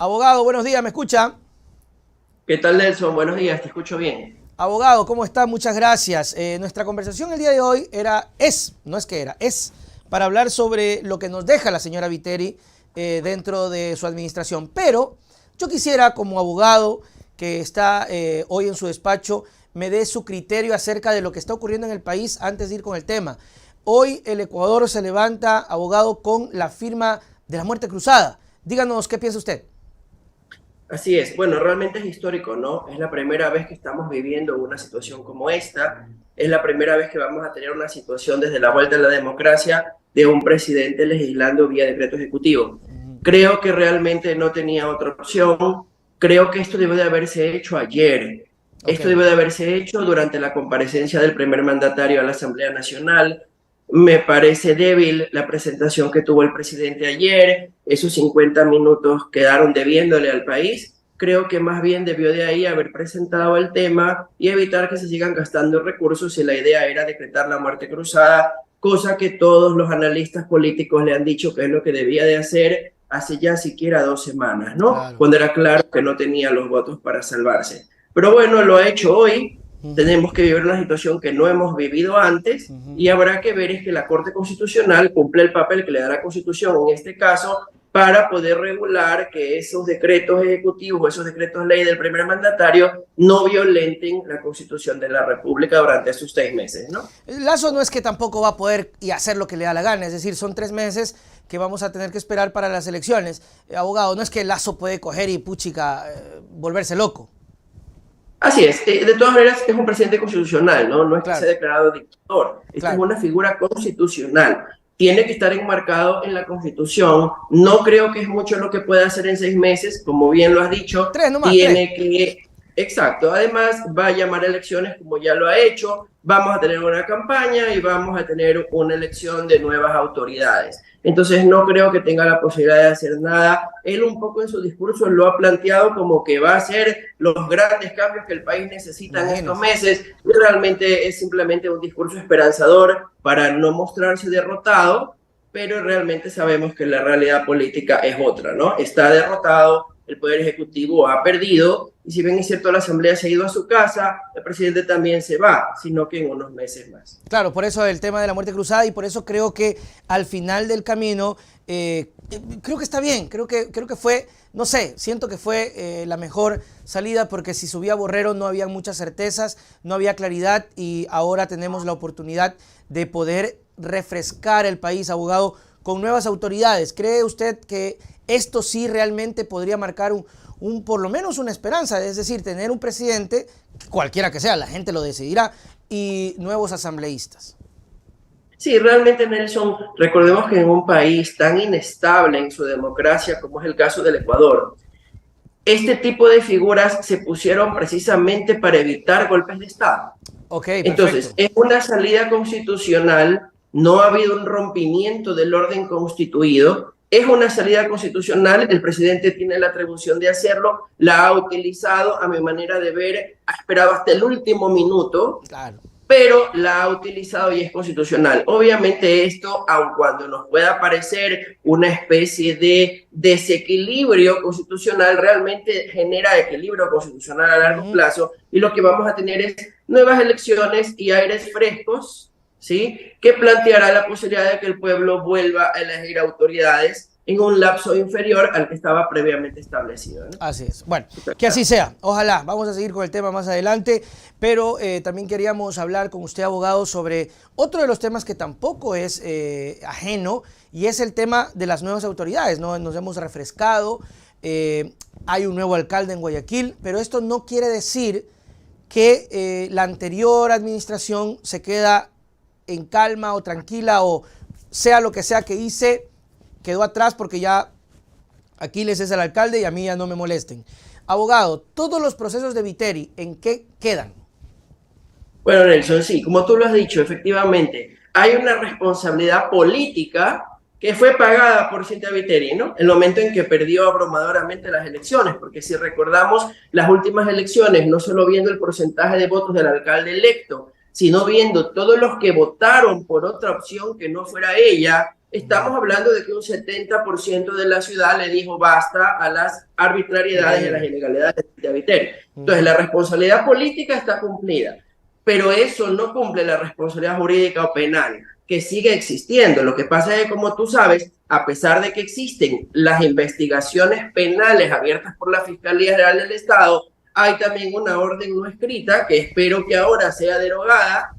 Abogado, buenos días, ¿me escucha? ¿Qué tal, Nelson? Buenos días, te escucho bien. Abogado, ¿cómo está? Muchas gracias. Nuestra conversación el día de hoy es para hablar sobre lo que nos deja la señora Viteri dentro de su administración. Pero yo quisiera, como abogado que está hoy en su despacho, me dé su criterio acerca de lo que está ocurriendo en el país antes de ir con el tema. Hoy el Ecuador se levanta, abogado, con la firma de la muerte cruzada. Díganos, ¿qué piensa usted? Así es, bueno, realmente es histórico, ¿no? Es la primera vez que estamos viviendo una situación como esta, es la primera vez que vamos a tener una situación desde la vuelta a la democracia de un presidente legislando vía decreto ejecutivo. Creo que realmente no tenía otra opción, creo que esto debe de haberse hecho ayer, Ok. esto debe de haberse hecho durante la comparecencia del primer mandatario a la Asamblea Nacional. Me parece débil la presentación que tuvo el presidente ayer. Esos 50 minutos quedaron debiéndole al país. Creo que más bien debió de ahí haber presentado el tema y evitar que se sigan gastando recursos si la idea era decretar la muerte cruzada, cosa que todos los analistas políticos le han dicho que es lo que debía de hacer hace ya siquiera 2 semanas, ¿no? Claro. Cuando era claro que no tenía los votos para salvarse. Pero bueno, lo ha hecho hoy. Ujú, Tenemos que vivir una situación que no hemos vivido antes ujú. y habrá que ver es que la Corte Constitucional cumple el papel que le da la Constitución en este caso para poder regular que esos decretos ejecutivos, esos decretos ley del primer mandatario no violenten la Constitución de la República durante esos 6 meses, ¿no? Lazo no es que tampoco va a poder y hacer lo que le da la gana, es decir, son 3 meses que vamos a tener que esperar para las elecciones. Abogado, no es que Lazo puede coger y puchica, volverse loco. Así es, de todas maneras es un presidente constitucional, ¿no? No es que se ha Claro, declarado dictador, esta es claro. una figura constitucional, tiene que estar enmarcado en la Constitución, no creo que es mucho lo que pueda hacer en 6 meses, como bien lo has dicho, Tres nomás, tres. tiene que, exacto, además va a llamar a elecciones como ya lo ha hecho, vamos a tener una campaña y vamos a tener una elección de nuevas autoridades. Entonces no creo que tenga la posibilidad de hacer nada. Él un poco en su discurso lo ha planteado como que va a ser los grandes cambios que el país necesita en estos Imagínese. meses. Y realmente es simplemente un discurso esperanzador para no mostrarse derrotado, pero realmente sabemos que la realidad política es otra, ¿no? Está derrotado, el Poder Ejecutivo ha perdido, y si bien es cierto la Asamblea se ha ido a su casa, el presidente también se va, sino que en unos meses más. Claro, por eso el tema de la muerte cruzada y por eso creo que al final del camino, creo que está bien, creo que fue, no sé, siento que fue la mejor salida porque si subía Borrero no había muchas certezas, no había claridad y ahora tenemos la oportunidad de poder refrescar el país, abogado, con nuevas autoridades. ¿Cree usted que esto sí realmente podría marcar por lo menos una esperanza? Es decir, tener un presidente, cualquiera que sea, la gente lo decidirá, y nuevos asambleístas. Sí, realmente, Nelson, recordemos que en un país tan inestable en su democracia como es el caso del Ecuador, este tipo de figuras se pusieron precisamente para evitar golpes de Estado. Ok, Entonces, perfecto. es una salida constitucional, no ha habido un rompimiento del orden constituido, es una salida constitucional, el presidente tiene la atribución de hacerlo, la ha utilizado, a mi manera de ver, ha esperado hasta el último minuto, Claro. pero la ha utilizado y es constitucional. Obviamente esto, aun cuando nos pueda parecer una especie de desequilibrio constitucional, realmente genera equilibrio constitucional a largo Ujú. plazo y lo que vamos a tener es nuevas elecciones y aires frescos, ¿sí? Que planteará la posibilidad de que el pueblo vuelva a elegir autoridades en un lapso inferior al que estaba previamente establecido, ¿no? Así es. Bueno, que así sea. Ojalá. Vamos a seguir con el tema más adelante, pero también queríamos hablar con usted, abogado, sobre otro de los temas que tampoco es ajeno y es el tema de las nuevas autoridades, ¿no? Nos hemos refrescado, hay un nuevo alcalde en Guayaquil, pero esto no quiere decir que la anterior administración se queda en calma o tranquila o sea lo que sea que hice, quedó atrás porque ya Aquiles es el alcalde y a mí ya no me molesten. Abogado, todos los procesos de Viteri, ¿en qué quedan? Bueno, Nelson, sí, como tú lo has dicho, efectivamente, hay una responsabilidad política que fue pagada por Cintia Viteri, ¿no? El momento en que perdió abrumadoramente las elecciones, porque si recordamos las últimas elecciones, no solo viendo el porcentaje de votos del alcalde electo, sino viendo todos los que votaron por otra opción que no fuera ella, Estamos hablando de que un 70% de la ciudad le dijo basta a las arbitrariedades y a las ilegalidades de Cintia Viteri. Entonces, la responsabilidad política está cumplida, pero eso no cumple la responsabilidad jurídica o penal, que sigue existiendo. Lo que pasa es que, como tú sabes, a pesar de que existen las investigaciones penales abiertas por la Fiscalía General del Estado, hay también una orden no escrita, que espero que ahora sea derogada,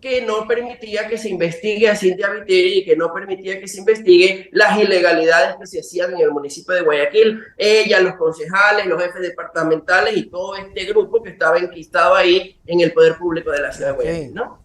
que no permitía que se investigue a Cintia Viteri y que no permitía que se investigue las ilegalidades que se hacían en el municipio de Guayaquil. Ella, los concejales, los jefes departamentales y todo este grupo que estaba enquistado ahí en el poder público de la ciudad de Guayaquil, ¿no?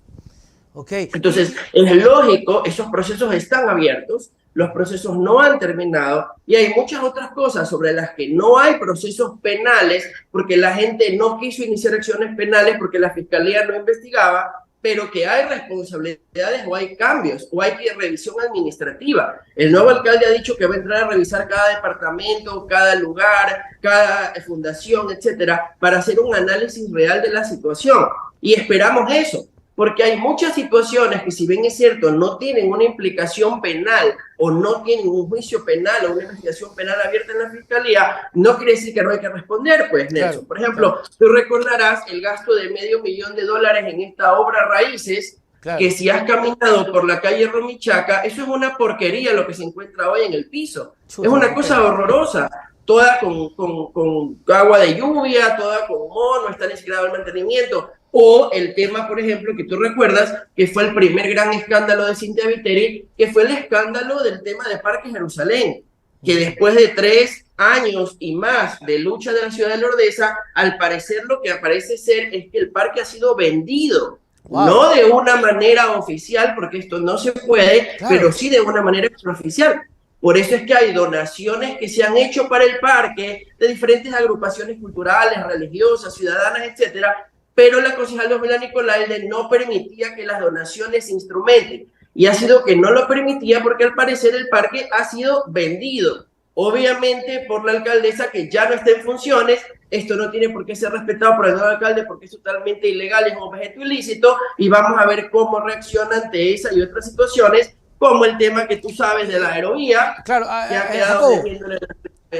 Entonces, es lógico, esos procesos están abiertos, los procesos no han terminado y hay muchas otras cosas sobre las que no hay procesos penales porque la gente no quiso iniciar acciones penales porque la fiscalía no investigaba, pero que hay responsabilidades o hay cambios o hay revisión administrativa. El nuevo alcalde ha dicho que va a entrar a revisar cada departamento, cada lugar, cada fundación, etcétera, para hacer un análisis real de la situación. Y esperamos eso, porque hay muchas situaciones que, si bien es cierto, no tienen una implicación penal o no tienen un juicio penal o una investigación penal abierta en la fiscalía, no quiere decir que no hay que responder, pues, Nelson. Claro, por ejemplo, tú recordarás el gasto de $500,000 en esta obra Raíces, que si has caminado por la calle Romichaca, eso es una porquería lo que se encuentra hoy en el piso. Es una cosa horrorosa. Toda con agua de lluvia, toda con moho, no está ni siquiera el mantenimiento. O el tema, por ejemplo, que tú recuerdas, que fue el primer gran escándalo de Cintia Viteri, que fue el escándalo del tema de Parque Jerusalén, que después de 3 años y más de lucha de la ciudad de Lourdesa, al parecer lo que parece ser es que el parque ha sido vendido. Wow. No de una manera oficial, porque esto no se puede, claro, pero sí de una manera extraoficial. Por eso es que hay donaciones que se han hecho para el parque de diferentes agrupaciones culturales, religiosas, ciudadanas, etcétera, pero la concejal Dominga Nicolaide no permitía que las donaciones se instrumenten. Y ha sido que no lo permitía porque al parecer el parque ha sido vendido. Obviamente por la alcaldesa, que ya no está en funciones. Esto no tiene por qué ser respetado por el nuevo alcalde porque es totalmente ilegal, es un objeto ilícito, y vamos a ver cómo reacciona ante esa y otras situaciones, como el tema que tú sabes de la aerovía, claro, que ha quedado debiéndole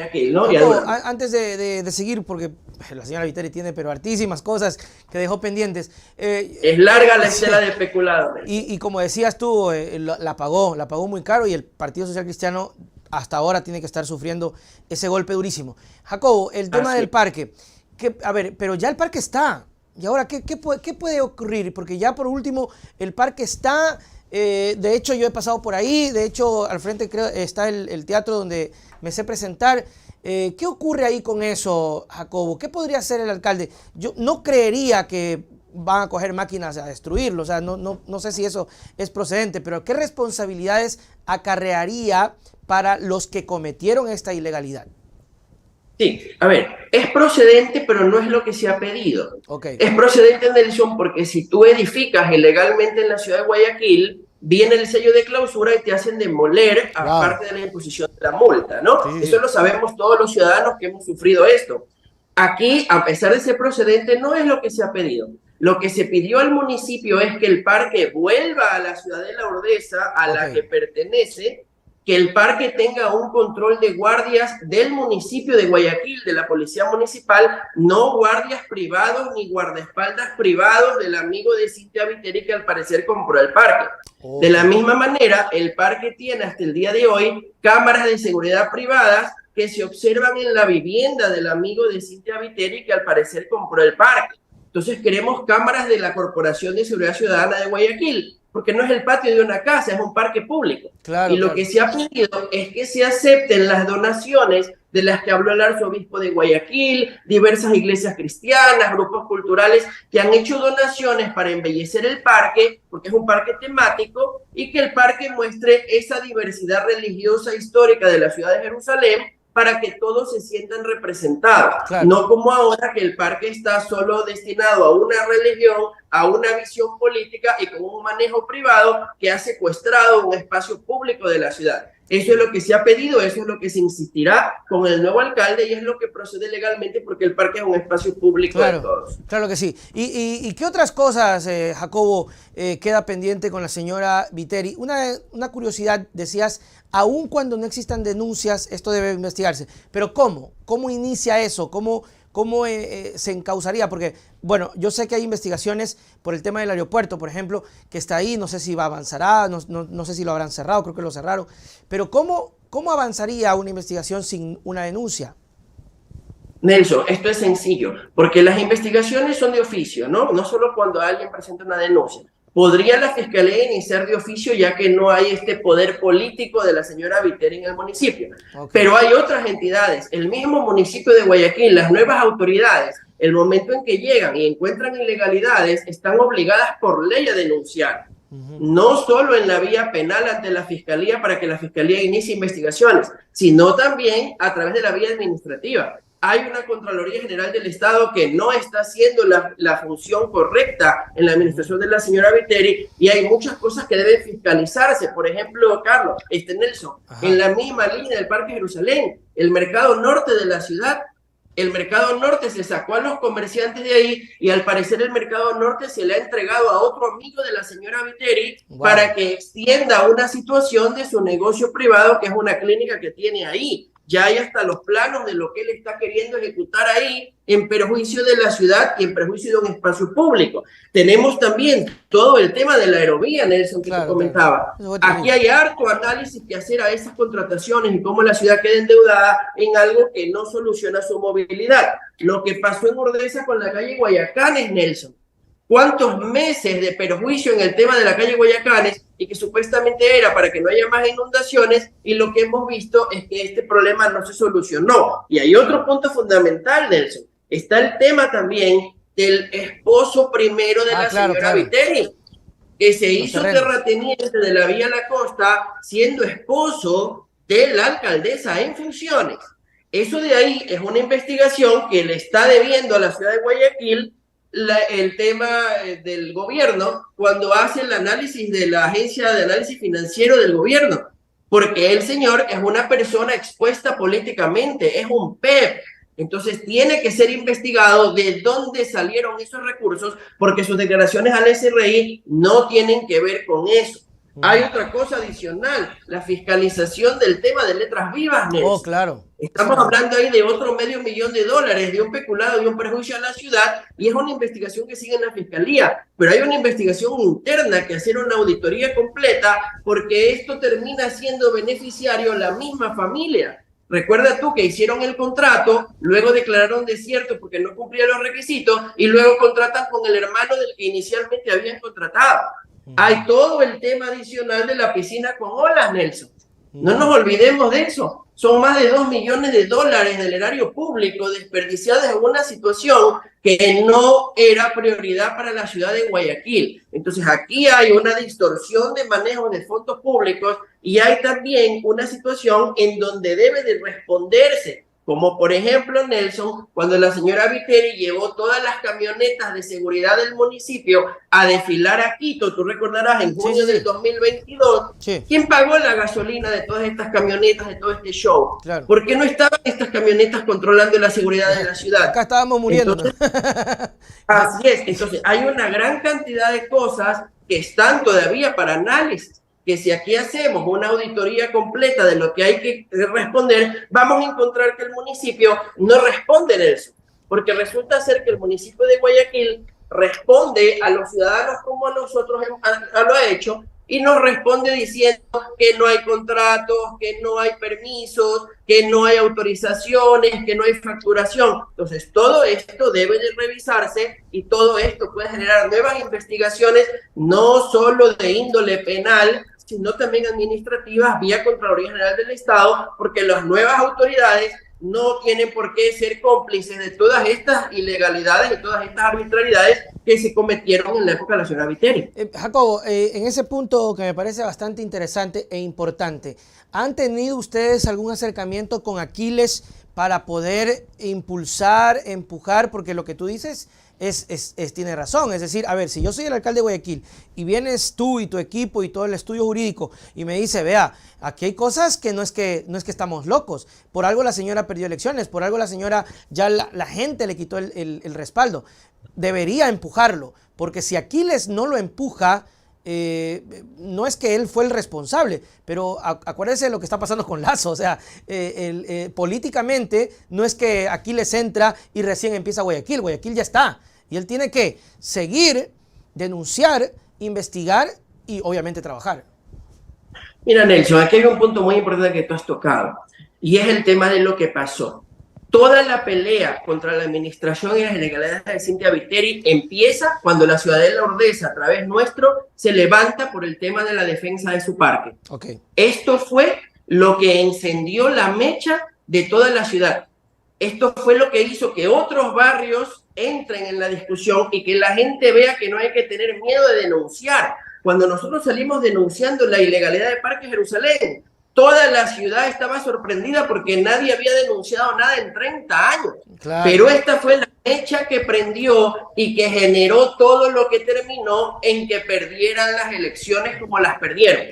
aquí, ¿no? Jacobo, antes de seguir, porque la señora Viteri tiene pero hartísimas cosas que dejó pendientes. Es larga la estela de peculado. Y como decías tú, la pagó muy caro, y el Partido Social Cristiano hasta ahora tiene que estar sufriendo ese golpe durísimo. Jacobo, el tema del parque, a ver, pero ya el parque está, y ahora, ¿qué puede ocurrir? Porque ya por último, el parque está. De hecho, yo he pasado por ahí. De hecho, al frente creo está el teatro donde me sé presentar. ¿Qué ocurre ahí con eso, Jacobo? ¿Qué podría hacer el alcalde? Yo no creería que van a coger máquinas a destruirlo. O sea, no sé si eso es procedente, pero ¿qué responsabilidades acarrearía para los que cometieron esta ilegalidad? Sí, a ver, es procedente, pero no es lo que se ha pedido. Okay. Es procedente, Nelson, porque si tú edificas ilegalmente en la ciudad de Guayaquil, viene el sello de clausura y te hacen demoler aparte de la imposición de la multa, ¿no? Sí. Eso lo sabemos todos los ciudadanos que hemos sufrido esto. Aquí, a pesar de ser procedente, no es lo que se ha pedido. Lo que se pidió al municipio es que el parque vuelva a la ciudad de Lourdesa, a la que pertenece, que el parque tenga un control de guardias del municipio de Guayaquil, de la policía municipal, no guardias privados ni guardaespaldas privados del amigo de Cintia Viteri que al parecer compró el parque. De la misma manera, el parque tiene hasta el día de hoy cámaras de seguridad privadas que se observan en la vivienda del amigo de Cintia Viteri que al parecer compró el parque. Entonces queremos cámaras de la Corporación de Seguridad Ciudadana de Guayaquil, porque no es el patio de una casa, es un parque público. Claro, y lo que se ha pedido es que se acepten las donaciones de las que habló el arzobispo de Guayaquil, diversas iglesias cristianas, grupos culturales que han hecho donaciones para embellecer el parque, porque es un parque temático, y que el parque muestre esa diversidad religiosa histórica de la ciudad de Jerusalén, para que todos se sientan representados. Claro. No como ahora que el parque está solo destinado a una religión, a una visión política y con un manejo privado que ha secuestrado un espacio público de la ciudad. Eso es lo que se ha pedido, eso es lo que se insistirá con el nuevo alcalde y es lo que procede legalmente porque el parque es un espacio público de todos. Claro que sí. ¿Y qué otras cosas, Jacobo, queda pendiente con la señora Viteri? Una curiosidad, decías, aun cuando no existan denuncias, esto debe investigarse. Pero ¿cómo? ¿Cómo inicia eso? ¿Cómo se encauzaría? Porque, bueno, yo sé que hay investigaciones por el tema del aeropuerto, por ejemplo, que está ahí, no sé si avanzará, no sé si lo habrán cerrado, creo que lo cerraron, pero ¿cómo avanzaría una investigación sin una denuncia? Nelson, esto es sencillo, porque las investigaciones son de oficio, ¿no? No solo cuando alguien presenta una denuncia. Podría la Fiscalía iniciar de oficio ya que no hay este poder político de la señora Viteri en el municipio. Okay. Pero hay otras entidades, el mismo municipio de Guayaquil, las nuevas autoridades, el momento en que llegan y encuentran ilegalidades, están obligadas por ley a denunciar. No solo en la vía penal ante la Fiscalía para que la Fiscalía inicie investigaciones, sino también a través de la vía administrativa. Hay una Contraloría General del Estado que no está haciendo la función correcta en la administración de la señora Viteri y hay muchas cosas que deben fiscalizarse. Por ejemplo, Carlos, Nelson, en la misma línea del Parque Jerusalén, el mercado norte de la ciudad, el mercado norte se sacó a los comerciantes de ahí y al parecer el mercado norte se le ha entregado a otro amigo de la señora Viteri para que extienda una situación de su negocio privado, que es una clínica que tiene ahí. Ya hay hasta los planos de lo que él está queriendo ejecutar ahí en perjuicio de la ciudad y en perjuicio de un espacio público. Tenemos también todo el tema de la aerovía, Nelson, que te comentaba. Aquí hay harto análisis que hacer a esas contrataciones y cómo la ciudad queda endeudada en algo que no soluciona su movilidad. Lo que pasó en Ordesa con la calle Guayacanes, Nelson. ¿Cuántos meses de perjuicio en el tema de la calle Guayacanes y que supuestamente era para que no haya más inundaciones y lo que hemos visto es que este problema no se solucionó? Y hay otro punto fundamental, Nelson. Está el tema también del esposo primero de la señora Viteri, que se hizo terrateniente de la Vía La Costa siendo esposo de la alcaldesa en funciones. Eso de ahí es una investigación que le está debiendo a la ciudad de Guayaquil el tema del gobierno cuando hace el análisis de la agencia de análisis financiero del gobierno, porque el señor es una persona expuesta políticamente, es un PEP, entonces tiene que ser investigado de dónde salieron esos recursos, porque sus declaraciones al SRI no tienen que ver con eso. Hay otra cosa adicional, la fiscalización del tema de letras vivas, Nelson. Oh, claro. Estamos hablando ahí de otro $500,000, de un peculado, de un perjuicio a la ciudad, y es una investigación que sigue en la Fiscalía, pero hay una investigación interna que hacer una auditoría completa, porque esto termina siendo beneficiario la misma familia. Recuerda tú que hicieron el contrato, luego declararon desierto porque no cumplían los requisitos, y luego contratan con el hermano del que inicialmente habían contratado. Hay todo el tema adicional de la piscina con olas, Nelson. No nos olvidemos de eso. Son más de $2 millones del erario público desperdiciados en una situación que no era prioridad para la ciudad de Guayaquil. Entonces aquí hay una distorsión de manejo de fondos públicos y hay también una situación en donde debe de responderse. Como por ejemplo, Nelson, cuando la señora Viteri llevó todas las camionetas de seguridad del municipio a desfilar a Quito, tú recordarás, en junio del 2022, ¿quién pagó la gasolina de todas estas camionetas, de todo este show? Claro. ¿Por qué no estaban estas camionetas controlando la seguridad de la ciudad? Acá estábamos muriendo. Así es, entonces hay una gran cantidad de cosas que están todavía para análisis, que si aquí hacemos una auditoría completa de lo que hay que responder, vamos a encontrar que el municipio no responde en eso, porque resulta ser que el municipio de Guayaquil responde a los ciudadanos como a nosotros lo ha hecho, y nos responde diciendo que no hay contratos, que no hay permisos, que no hay autorizaciones, que no hay facturación. Entonces, todo esto debe de revisarse y todo esto puede generar nuevas investigaciones, no solo de índole penal, sino también administrativas vía Contraloría General del Estado, porque las nuevas autoridades no tienen por qué ser cómplices de todas estas ilegalidades y todas estas arbitrariedades que se cometieron en la época de la señora Viteri. Jacobo, en ese punto que me parece bastante interesante e importante, ¿han tenido ustedes algún acercamiento con Aquiles para poder impulsar, empujar? Porque lo que tú dices tiene razón. Es decir, a ver, si yo soy el alcalde de Guayaquil y vienes tú y tu equipo y todo el estudio jurídico y me dice, vea, aquí hay cosas que no es que estamos locos. Por algo la señora perdió elecciones, por algo la señora, ya la gente le quitó el respaldo. Debería empujarlo, porque si Aquiles no lo empuja, no es que él fue el responsable, pero acuérdense de lo que está pasando con Lazo. O sea, políticamente no es que Aquiles entra y recién empieza Guayaquil. Guayaquil ya está y él tiene que seguir, denunciar, investigar y obviamente trabajar. Mira, Nelson, aquí hay un punto muy importante que tú has tocado y es el tema de lo que pasó. Toda la pelea contra la administración y las ilegalidades de Cynthia Viteri empieza cuando la ciudadela Ordesa, a través nuestro, se levanta por el tema de la defensa de su parque. Okay. Esto fue lo que encendió la mecha de toda la ciudad. Esto fue lo que hizo que otros barrios entren en la discusión y que la gente vea que no hay que tener miedo de denunciar. Cuando nosotros salimos denunciando la ilegalidad de Parque Jerusalén, toda la ciudad estaba sorprendida porque nadie había denunciado nada en 30 años. Claro. Pero esta fue la mecha que prendió y que generó todo lo que terminó en que perdieran las elecciones como las perdieron.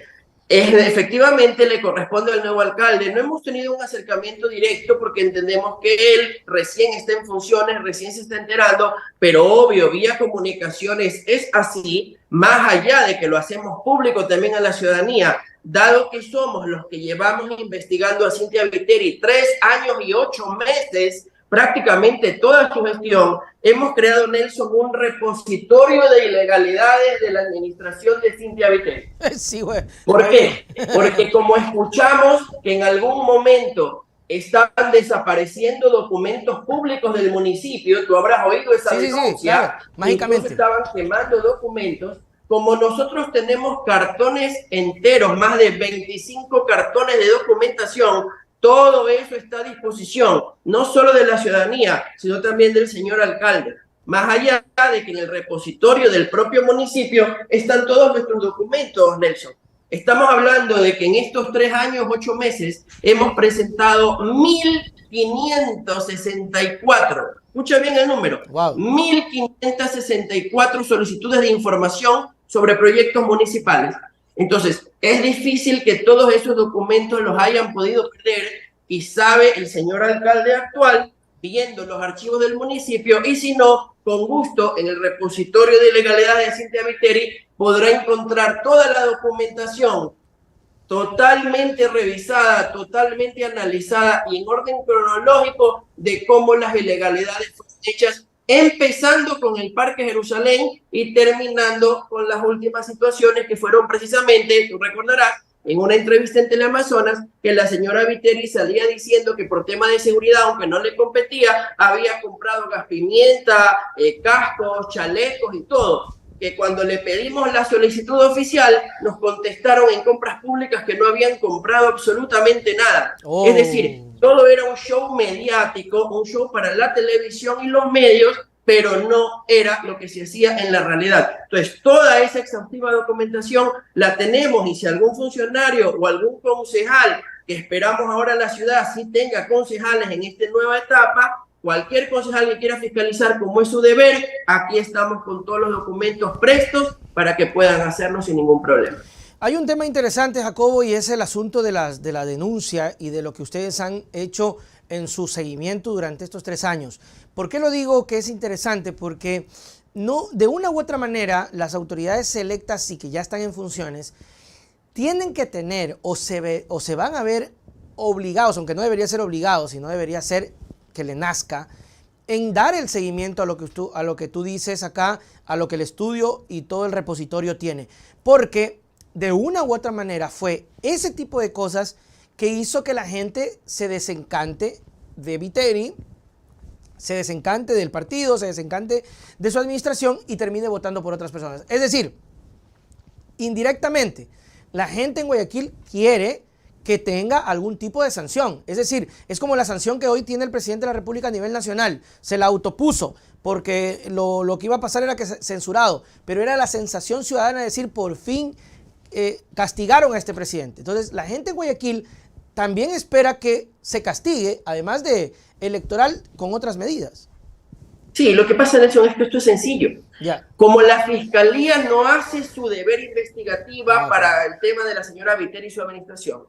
Efectivamente le corresponde al nuevo alcalde. No hemos tenido un acercamiento directo porque entendemos que él recién está en funciones, recién se está enterando, pero obvio, vía comunicaciones es así, más allá de que lo hacemos público también a la ciudadanía, dado que somos los que llevamos investigando a Cynthia Viteri 3 años y 8 meses, prácticamente toda su gestión, hemos creado, Nelson, un repositorio de ilegalidades de la administración de Cynthia Viteri. Sí, güey. ¿Por qué? Porque como escuchamos que en algún momento estaban desapareciendo documentos públicos del municipio, tú habrás oído esa denuncia, sí, claro. Mágicamente estaban quemando documentos. Como nosotros tenemos cartones enteros, más de 25 cartones de documentación, todo eso está a disposición, no solo de la ciudadanía, sino también del señor alcalde. Más allá de que en el repositorio del propio municipio están todos nuestros documentos, Nelson. Estamos hablando de que en estos 3 años, 8 meses, hemos presentado 1.564. Escucha bien el número. Wow. 1.564 solicitudes de información sobre proyectos municipales. Entonces, es difícil que todos esos documentos los hayan podido perder y sabe el señor alcalde actual, viendo los archivos del municipio, y si no, con gusto, en el repositorio de ilegalidades de Cynthia Viteri podrá encontrar toda la documentación totalmente revisada, totalmente analizada y en orden cronológico de cómo las ilegalidades fueron hechas, empezando con el Parque Jerusalén y terminando con las últimas situaciones que fueron precisamente, tú recordarás, en una entrevista en Teleamazonas, que la señora Viteri salía diciendo que por tema de seguridad, aunque no le competía, había comprado gas pimienta, cascos, chalecos y todo. Que cuando le pedimos la solicitud oficial, nos contestaron en compras públicas que no habían comprado absolutamente nada. Oh. Es decir, todo era un show mediático, un show para la televisión y los medios, pero no era lo que se hacía en la realidad. Entonces, toda esa exhaustiva documentación la tenemos, y si algún funcionario o algún concejal, que esperamos ahora la ciudad sí tenga concejales en esta nueva etapa, cualquier concejal que quiera fiscalizar como es su deber, aquí estamos con todos los documentos prestos para que puedan hacerlo sin ningún problema. Hay un tema interesante, Jacobo, y es el asunto de la denuncia y de lo que ustedes han hecho en su seguimiento durante estos 3 años. ¿Por qué lo digo que es interesante? Porque no, de una u otra manera, las autoridades electas y que ya están en funciones tienen que tener o se van a ver obligados, aunque no debería ser obligados, sino debería ser que le nazca, en dar el seguimiento a lo que tú dices acá, a lo que el estudio y todo el repositorio tiene. Porque de una u otra manera fue ese tipo de cosas que hizo que la gente se desencante de Viteri, se desencante del partido, se desencante de su administración y termine votando por otras personas. Es decir, indirectamente, la gente en Guayaquil quiere que tenga algún tipo de sanción. Es decir, es como la sanción que hoy tiene el presidente de la República a nivel nacional. Se la autopuso porque lo que iba a pasar era que censurado, pero era la sensación ciudadana de decir, por fin castigaron a este presidente. Entonces, la gente en Guayaquil también espera que se castigue, además de electoral, con otras medidas. Sí, lo que pasa, Nelson, es que esto es sencillo. Ya. Como la Fiscalía no hace su deber investigativa Claro. para el tema de la señora Viteri y su administración,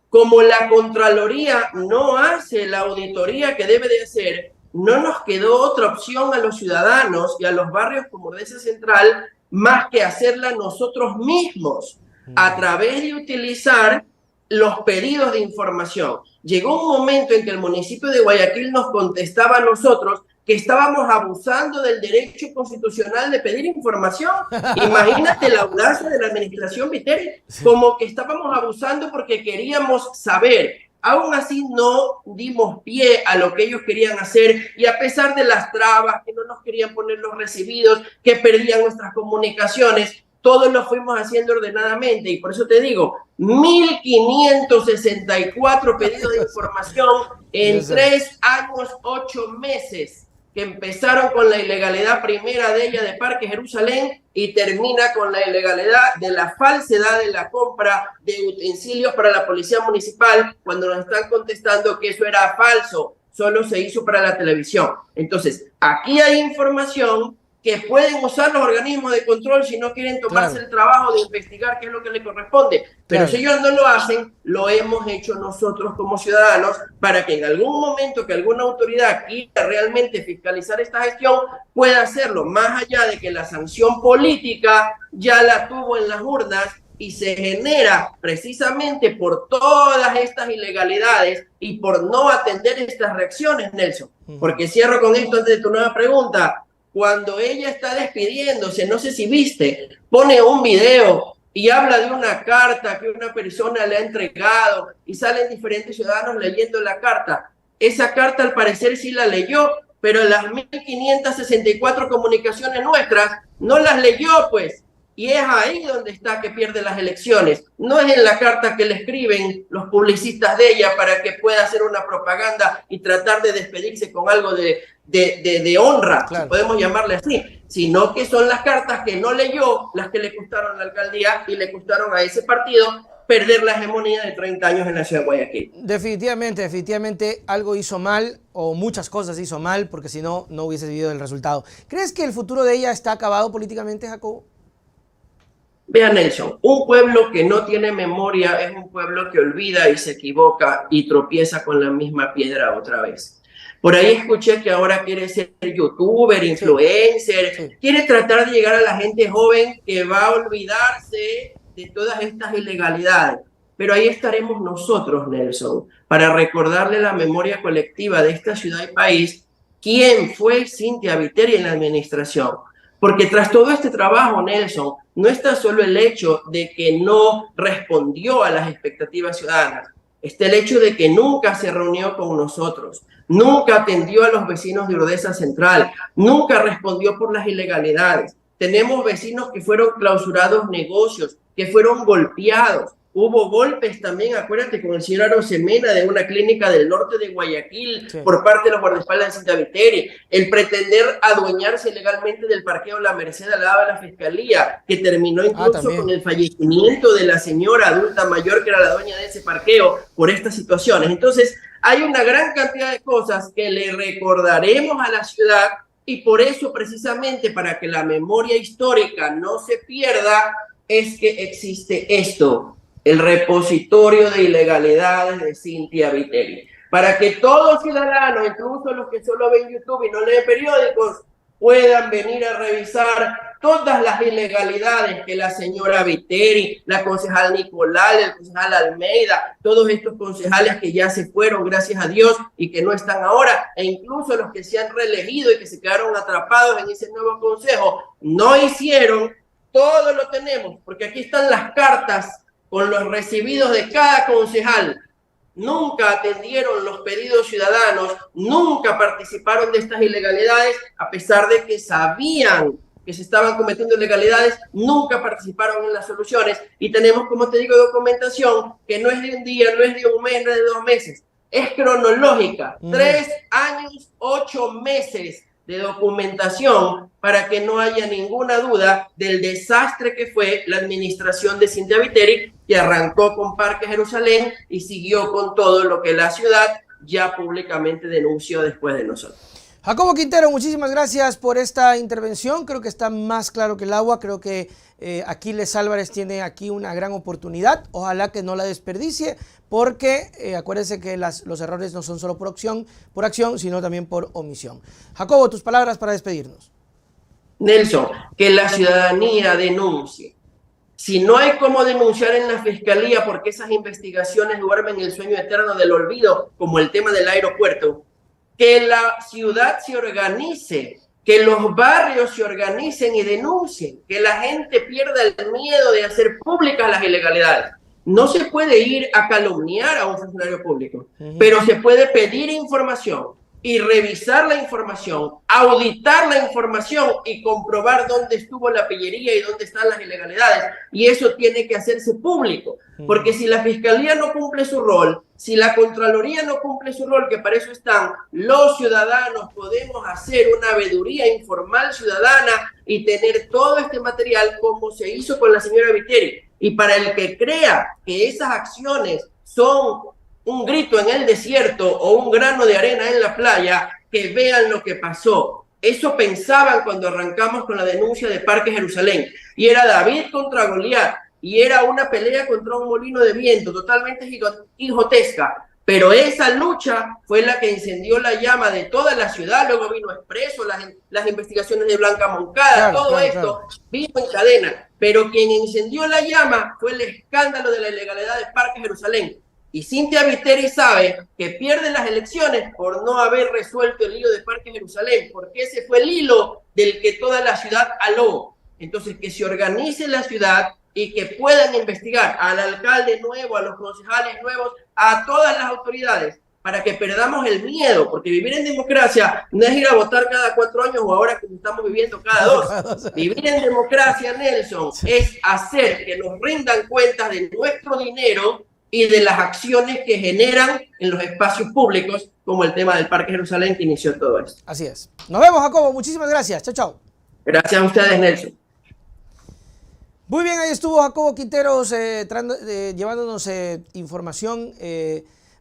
como la Contraloría no hace la auditoría que debe de hacer, no nos quedó otra opción a los ciudadanos y a los barrios como Urdesa Central más que hacerla nosotros mismos a través de utilizar los pedidos de información. Llegó un momento en que el municipio de Guayaquil nos contestaba a nosotros que estábamos abusando del derecho constitucional de pedir información. Imagínate la audacia de la administración Viteri, como que estábamos abusando porque queríamos saber. Aún así no dimos pie a lo que ellos querían hacer y a pesar de las trabas, que no nos querían poner los recibidos, que perdían nuestras comunicaciones, todos lo fuimos haciendo ordenadamente y por eso te digo, 1.564 pedidos de información en 3 años, 8 meses, que empezaron con la ilegalidad primera de ella de Parque Jerusalén y termina con la ilegalidad de la falsedad de la compra de utensilios para la policía municipal, cuando nos están contestando que eso era falso, solo se hizo para la televisión. Entonces, aquí hay información que pueden usar los organismos de control si no quieren tomarse el trabajo de investigar qué es lo que le corresponde. Pero si ellos no lo hacen, lo hemos hecho nosotros como ciudadanos para que en algún momento que alguna autoridad quiera realmente fiscalizar esta gestión, pueda hacerlo, más allá de que la sanción política ya la tuvo en las urnas y se genera precisamente por todas estas ilegalidades y por no atender estas reacciones, Nelson. Porque cierro con esto antes de tu nueva pregunta. Cuando ella está despidiéndose, no sé si viste, pone un video y habla de una carta que una persona le ha entregado y salen diferentes ciudadanos leyendo la carta. Esa carta al parecer sí la leyó, pero las 1.564 comunicaciones nuestras no las leyó, pues. Y es ahí donde está que pierde las elecciones. No es en la carta que le escriben los publicistas de ella para que pueda hacer una propaganda y tratar de despedirse con algo de honra, si podemos llamarle así, sino que son las cartas que no leyó las que le costaron a la alcaldía y le costaron a ese partido perder la hegemonía de 30 años en la ciudad de Guayaquil. Definitivamente algo hizo mal o muchas cosas hizo mal porque si no, no hubiese vivido el resultado. ¿Crees que el futuro de ella está acabado políticamente, Jacobo? Vea, Nelson, un pueblo que no tiene memoria es un pueblo que olvida y se equivoca y tropieza con la misma piedra otra vez. Por ahí escuché que ahora quiere ser youtuber, influencer, quiere tratar de llegar a la gente joven que va a olvidarse de todas estas ilegalidades. Pero ahí estaremos nosotros, Nelson, para recordarle la memoria colectiva de esta ciudad y país quién fue Cynthia Viteri en la administración. Porque tras todo este trabajo, Nelson, no está solo el hecho de que no respondió a las expectativas ciudadanas, está el hecho de que nunca se reunió con nosotros, nunca atendió a los vecinos de Urdesa Central, nunca respondió por las ilegalidades. Tenemos vecinos que fueron clausurados negocios, que fueron golpeados. Hubo golpes también, acuérdate, con el señor Arosemena de una clínica del norte de Guayaquil por parte de los guardaespaldas de Cynthia Viteri. El pretender adueñarse legalmente del parqueo La Merced al lado de la fiscalía, que terminó incluso con el fallecimiento de la señora adulta mayor que era la dueña de ese parqueo por estas situaciones. Entonces, hay una gran cantidad de cosas que le recordaremos a la ciudad y por eso precisamente para que la memoria histórica no se pierda es que existe esto, el repositorio de ilegalidades de Cynthia Viteri, para que todos ciudadanos, incluso los que solo ven YouTube y no leen periódicos, puedan venir a revisar todas las ilegalidades que la señora Viteri, la concejal Nicolás, el concejal Almeida, todos estos concejales que ya se fueron, gracias a Dios, y que no están ahora, e incluso los que se han reelegido y que se quedaron atrapados en ese nuevo consejo, no hicieron, todo lo tenemos, porque aquí están las cartas con los recibidos de cada concejal. Nunca atendieron los pedidos ciudadanos, nunca participaron de estas ilegalidades, a pesar de que sabían que se estaban cometiendo ilegalidades, nunca participaron en las soluciones. Y tenemos, como te digo, documentación que no es de un día, no es de un mes, no es de 2 meses, es cronológica. 3 años, 8 meses de documentación para que no haya ninguna duda del desastre que fue la administración de Cynthia Viteri, que arrancó con Parque Jerusalén y siguió con todo lo que la ciudad ya públicamente denunció después de nosotros. Jacobo Quintero, muchísimas gracias por esta intervención. Creo que está más claro que el agua. Creo que Aquiles Álvarez tiene aquí una gran oportunidad. Ojalá que no la desperdicie, porque acuérdense que los errores no son solo por acción, sino también por omisión. Jacobo, tus palabras para despedirnos. Nelson, que la ciudadanía denuncie. Si no hay cómo denunciar en la fiscalía porque esas investigaciones duermen el sueño eterno del olvido, como el tema del aeropuerto, que la ciudad se organice, que los barrios se organicen y denuncien, que la gente pierda el miedo de hacer públicas las ilegalidades. No se puede ir a calumniar a un funcionario público, pero se puede pedir información y revisar la información, auditar la información y comprobar dónde estuvo la pillería y dónde están las ilegalidades. Y eso tiene que hacerse público, porque si la Fiscalía no cumple su rol, si la Contraloría no cumple su rol, que para eso están, los ciudadanos podemos hacer una veeduría informal ciudadana y tener todo este material como se hizo con la señora Viteri. Y para el que crea que esas acciones son un grito en el desierto o un grano de arena en la playa, que vean lo que pasó. Eso pensaban cuando arrancamos con la denuncia de Parque Jerusalén. Y era David contra Goliat. Y era una pelea contra un molino de viento totalmente gigantesca. Pero esa lucha fue la que encendió la llama de toda la ciudad. Luego vino Expreso, las investigaciones de Blanca Moncada, todo esto vino en cadena. Pero quien encendió la llama fue el escándalo de la ilegalidad de Parque Jerusalén. Y Cynthia Viteri sabe que pierde las elecciones por no haber resuelto el hilo de Parque Jerusalén, porque ese fue el hilo del que toda la ciudad aló. Entonces, que se organice la ciudad y que puedan investigar al alcalde nuevo, a los concejales nuevos, a todas las autoridades, para que perdamos el miedo, porque vivir en democracia no es ir a votar cada 4 años o ahora que estamos viviendo cada 2. Vivir en democracia, Nelson, es hacer que nos rindan cuentas de nuestro dinero y de las acciones que generan en los espacios públicos, como el tema del Parque Jerusalén que inició todo esto. Así es. Nos vemos, Jacobo. Muchísimas gracias. Chao, chao. Gracias a ustedes, Nelson. Muy bien, ahí estuvo Jacobo Quinteros llevándonos información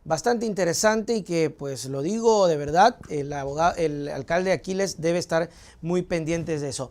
bastante interesante y que, pues lo digo de verdad, el alcalde Aquiles debe estar muy pendiente de eso.